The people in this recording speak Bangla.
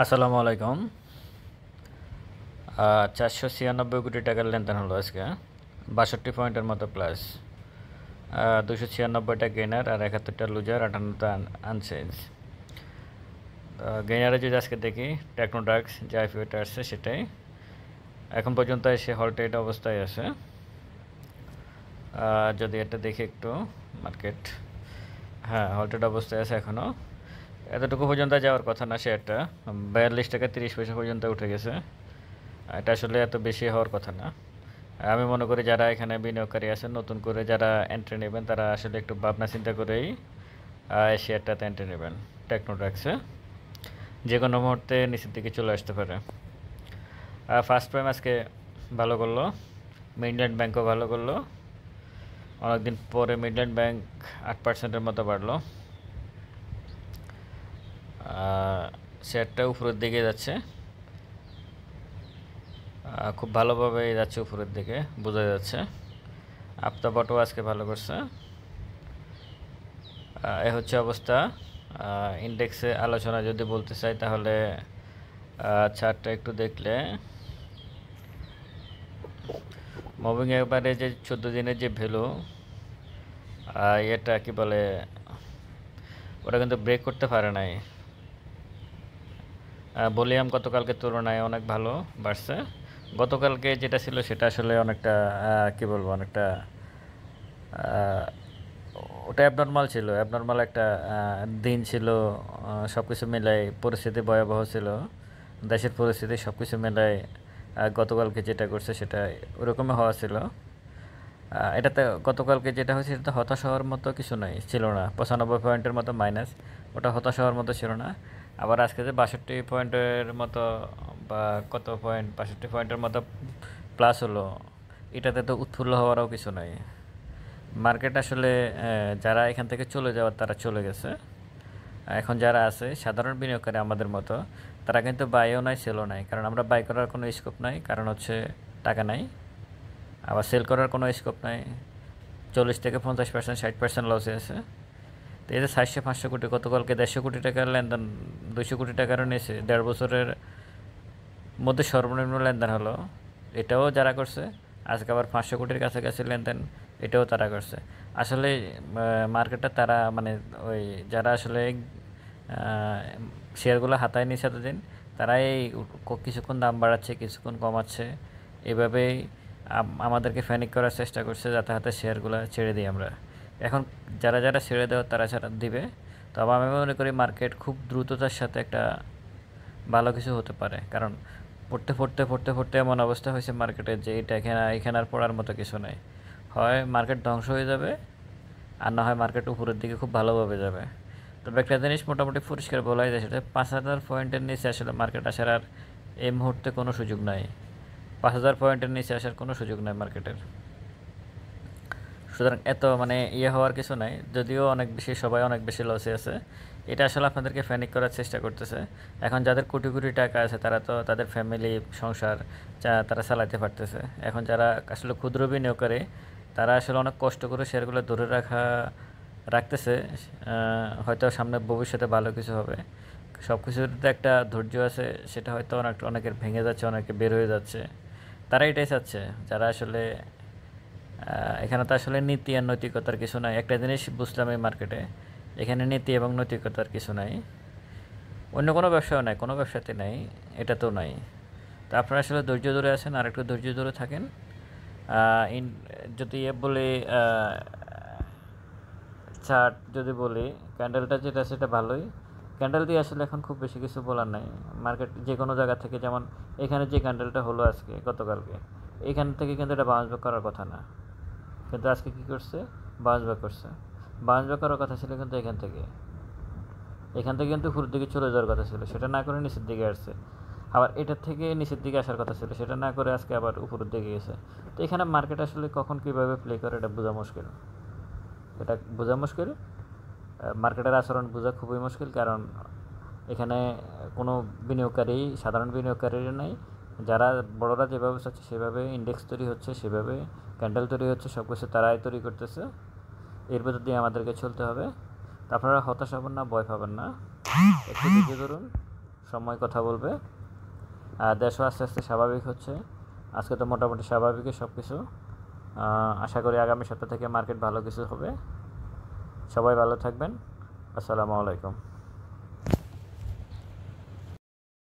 আসসালামু আলাইকুম। 496 কোটি টাকার লেনদেন হলো আজকে। 62 পয়েন্টের মতো প্লাস। 296টা গেইনার আর 71টা লুজার, 58টা আনচেঞ্জ। গেইনারে যদি আজকে দেখি টেকনোডাক্স যে আইপিওটা আসছে সেটাই এখন পর্যন্ত এসে হল্টেড অবস্থায় আছে। যদি এটা দেখি একটু মার্কেট, হ্যাঁ হল্টেড অবস্থায় আছে এখনও। এতটুকু পর্যন্ত যাওয়ার কথা না, শেয়ারটা 42 টাকা 30 পয়সা পর্যন্ত উঠে গেছে। এটা আসলে এত বেশি হওয়ার কথা না। আমি মনে করি যারা এখানে বিনিয়োগকারী আছেন, নতুন করে যারা এন্ট্রি নেবেন, তারা আসলে একটু ভাবনা চিন্তা করেই এই শেয়ারটাতে এন্ট্রি নেবেন। টেকনোডাক্সে যে কোনো মুহূর্তে নিচের দিকে চলে আসতে পারে। ফার্স্ট প্রাইম আজকে ভালো করলো, মিডল্যান্ড ব্যাংকও ভালো করলো। অনেকদিন পরে মিডল্যান্ড ব্যাংক 8%-এর মতো বাড়লো। শেয়ারটা উপরের দিকে যাচ্ছে, খুব ভালোভাবে যাচ্ছে উপরের দিকে, বোঝা যাচ্ছে। আফতাবটও আজকে ভালো করছে। এ হচ্ছে অবস্থা। ইন্ডেক্সে আলোচনা যদি বলতে চাই তাহলে চার্টটা একটু দেখলে মুভিং একবারে যে 14 দিনের যে ভ্যালু, এটা কি বলে, ওটা কিন্তু ব্রেক করতে পারে নাই। ভলিউম গতকালকে তুলনায় অনেক ভালো বাড়ছে। গতকালকে যেটা ছিল সেটা আসলে অনেকটা কি বলবো, অনেকটা ওটা অ্যাবনর্মাল ছিল, অ্যাবনর্মাল একটা দিন ছিল। সব কিছু মিলাই পরিস্থিতি ভয়াবহ ছিল, দেশের পরিস্থিতি সব কিছু মিলাই গতকালকে যেটা করছে সেটা ওরকমই হওয়া ছিল। এটাতে গতকালকে যেটা হয়েছে সেটা হতাশ হওয়ার মতো কিছু নাই, ছিল না। 95 পয়েন্টের মতো মাইনাস, ওটা হতাশ হওয়ার মতো ছিল না। আবার আজকে যে 62 পয়েন্টের মতো বা কত পয়েন্ট, 62 পয়েন্টের মতো প্লাস হলো, এটাতে তো উৎফুল্ল হওয়ারও কিছু নাই। মার্কেট আসলে যারা এখান থেকে চলে যাওয়ার তারা চলে গেছে। এখন যারা আছে সাধারণ বিনিয়োগকারী আমাদের মতো, তারা কিন্তু বাইও নাই, সেলও নাই। কারণ আমরা বাই করার কোনো স্কোপ নাই, কারণ হচ্ছে টাকা নাই। আবার সেল করার কোনো স্কোপ নাই। 40 থেকে 50%, 60% লসে আছে। তো এই যে 400-500 কোটি, গতকালকে 150 কোটি টাকার লেনদেন, 200 কোটি টাকারও নিয়েছে। 1.5 বছরের মধ্যে সর্বনিম্ন লেনদেন হলো, এটাও যারা করছে। আজকে আবার 500 কোটির কাছাকাছি লেনদেন, এটাও তারা করছে। আসলে মার্কেটটা তারা মানে ওই যারা আসলে শেয়ারগুলো হাতায় নিচ্ছে এতদিন, তারাই কিছুক্ষণ দাম বাড়াচ্ছে, কিছুক্ষণ কমাচ্ছে, এভাবেই আমাদেরকে প্যানিক করার চেষ্টা করছে যাতে হাতে শেয়ারগুলো ছেড়ে দিই আমরা। এখন যারা যারা ছেড়ে দেওয়া তারা ছাড়া দিবে। তবে আমি মনে করি মার্কেট খুব দ্রুততার সাথে একটা ভালো কিছু হতে পারে। কারণ পড়তে পড়তে পড়তে পড়তে এমন অবস্থা হয়েছে মার্কেটে যে এটা এখানে আর পড়ার মতো কিছু নেই। হয় মার্কেট ধ্বংস হয়ে যাবে, আর না হয় মার্কেট উপরের দিকে খুব ভালোভাবে যাবে। তবে একটা জিনিস মোটামুটি পরিষ্কার বলাই যায়, সেটা 5,000 পয়েন্টের নিচে আসলে মার্কেট আসার আর এই মুহূর্তে কোনো সুযোগ নাই। 5,000 পয়েন্টের নিচে আসার কোনো সুযোগ নাই মার্কেটের। সুতরাং এত মানে হওয়ার কিছু নাই। যদিও অনেক বেশি, সবাই অনেক বেশি লসে আছে, এটা আসলে আপনাদেরকে প্যানিক করার চেষ্টা করতেছে। এখন যাদের কোটি কোটি টাকা আছে তারা তো তাদের ফ্যামিলি, সংসার তারা চালাতে পারতেছে। এখন যারা আসলে ক্ষুদ্র বিনিয়োগ করে, তারা আসলে অনেক কষ্ট করে শেয়ারগুলো ধরে রাখতেছে। হয়তো সামনে ভবিষ্যতে ভালো কিছু হবে। সব কিছুতে একটা ধৈর্য আছে, সেটা হয়তো অনেকের ভেঙে যাচ্ছে, অনেকে বের হয়ে যাচ্ছে। তারা এটাই চাচ্ছে, যারা আসলে এখানে তো আসলে নীতি আর নৈতিকতার কিছু নাই। একটা জিনিস বুঝলাম এই মার্কেটে, এখানে নীতি এবং নৈতিকতার কিছু নাই। অন্য কোনো ব্যবসাও নাই, কোনো ব্যবসাতে নাই, এটা তো নাই। তো আপনারা আসলে ধৈর্য ধরে আছেন, আর একটু ধৈর্য ধরে থাকেন। যদি বলি চার্ট যদি বলি, ক্যান্ডেলটা যেটা সেটা ভালোই। ক্যান্ডেল দিয়ে আসলে এখন খুব বেশি কিছু বলার নাই। মার্কেট যে কোনো জায়গা থেকে, যেমন এখানে যে ক্যান্ডেলটা হলো আজকে, গতকালকে এইখান থেকে কিন্তু এটা বাউন্স ব্যাক করার কথা না, কিন্তু আজকে কী করছে, বাউন্স ব্যাক করছে। বাউন্স ব্যাক করার কথা ছিল কিন্তু এখান থেকে কিন্তু উপরের দিকে চলে যাওয়ার কথা ছিল, সেটা না করে নিচের দিকে আসছে। আবার এটার থেকে নিচের দিকে আসার কথা ছিল, সেটা না করে আজকে আবার উপরের দিকে গেছে। তো এখানে মার্কেট আসলে কখন কীভাবে প্লে করে এটা বোঝা মুশকিল। মার্কেটের আচরণ বোঝা খুবই মুশকিল। কারণ এখানে কোনো বিনিয়োগকারী, সাধারণ বিনিয়োগকারীরা নাই। যারা বড়রা যেভাবে চাচ্ছে সেভাবে ইন্ডেক্স তৈরি হচ্ছে, সেভাবে ক্যান্ডেল তৈরি হচ্ছে, সব কিছু তারাই তৈরি করতেছে। এর ভেতর দিয়ে আমাদেরকে চলতে হবে। আপনারা হতাশ হবেন না, ভয় পাবেন না, একটু ধৈর্য ধরুন, সময় কথা বলবে। দেশও আস্তে আস্তে স্বাভাবিক হচ্ছে। আজকে তো মোটামুটি স্বাভাবিকই সব কিছু। আশা করি আগামী সপ্তাহ থেকে মার্কেট ভালো কিছু হবে। সবাই ভালো থাকবেন। আসসালামু আলাইকুম।